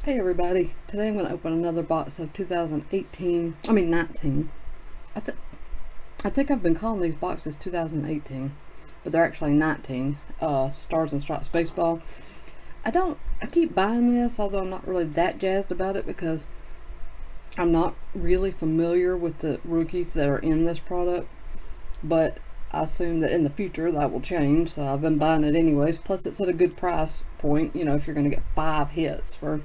Hey everybody, today I'm going to open another box of 19. I think I've been calling these boxes 2018, but they're actually 19, Stars and Stripes Baseball. I keep buying this, although I'm not really that jazzed about it because I'm not really familiar with the rookies that are in this product, but I assume that in the future that will change, so I've been buying it anyways. Plus it's at a good price point, if you're going to get 5 hits for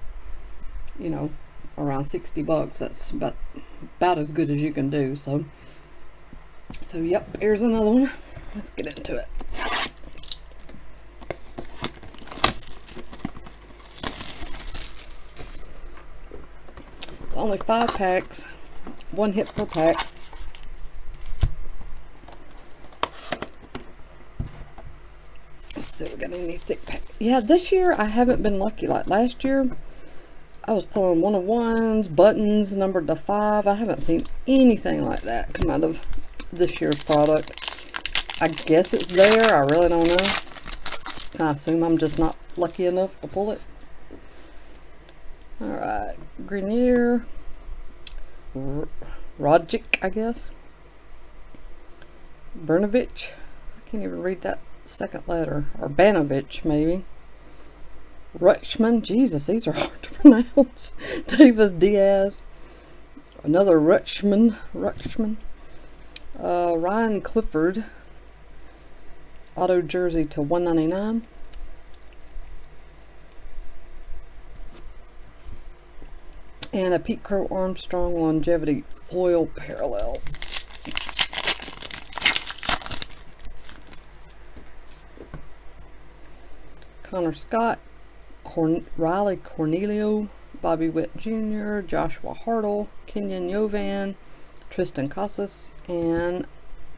around 60 bucks, that's about as good as you can do. So yep, here's another one. Let's get into it. It's only 5 packs, 1 hit per pack. Let's see if we got any thick pack. Yeah, this year I haven't been lucky like last year. I was pulling 1-of-1s, buttons numbered to 5. I haven't seen anything like that come out of this year's product. I guess it's there. I really don't know. I assume I'm just not lucky enough to pull it. Alright. Grenier. Rodgick, I guess. Bernovich. I can't even read that second letter. Or Banovich, maybe. Rutschman, Jesus, these are hard to pronounce. Davis Diaz, another Rutschman. Ryan Clifford, auto jersey to 199. And a Pete Crow Armstrong longevity foil parallel. Connor Scott, Riley Cornelio, Bobby Witt Jr., Joshua Hartle, Kenyon Yovan, Tristan Casas, and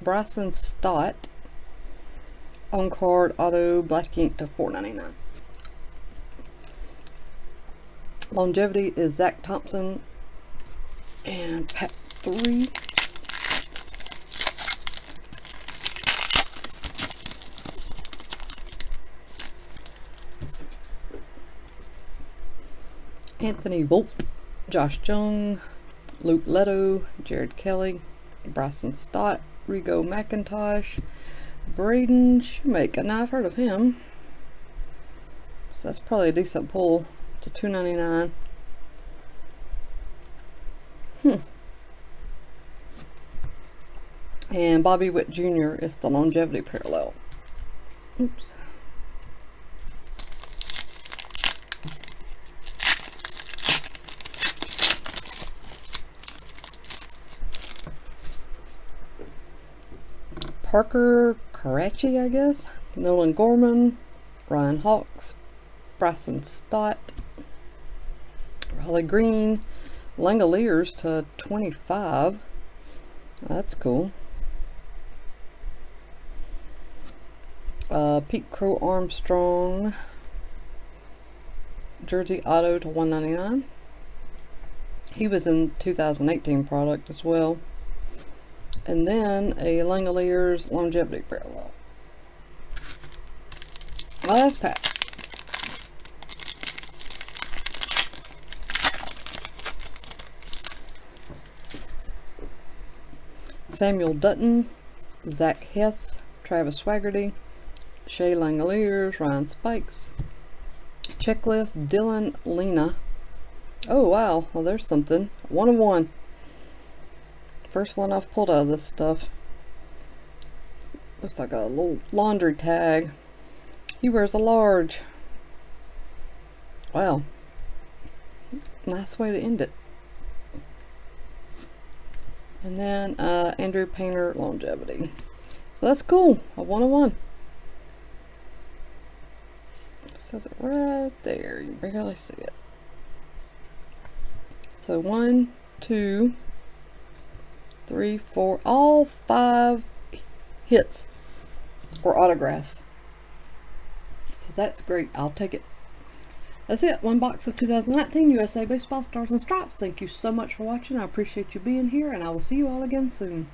Bryson Stott. On card auto black ink to $4.99. Longevity is Zach Thompson and pack 3. Anthony Volpe, Josh Jung, Luke Leto, Jared Kelly, Bryson Stott, Rigo McIntosh, Braden Shoemaker. Now I've heard of him, so that's probably a decent pull to $2.99. And Bobby Witt Jr. is the longevity parallel. Oops. Parker Karachi, I guess. Nolan Gorman, Ryan Hawks, Bryson Stott, Raleigh Green, Langoliers to 25. That's cool. Pete Crow Armstrong, jersey auto to 199. He was in 2018 product as well. And then a Langoliers longevity parallel. Last pack. Samuel Dutton, Zach Hess, Travis Swaggerty, Shea Langoliers, Ryan Spikes, checklist Dylan Lena. Oh wow, well there's something. 1-of-1. First one I've pulled out of this stuff. Looks like a little laundry tag. He wears a large. Wow. Nice way to end it. And then Andrew Painter longevity. So that's cool. A 1-of-1. It says it right there. You can barely see it. So 1, 2, 3, 4, all 5 hits or autographs. So that's great. I'll take it. That's it. 1 box of 2019 USA Baseball Stars and Stripes. Thank you so much for watching. I appreciate you being here, and I will see you all again soon.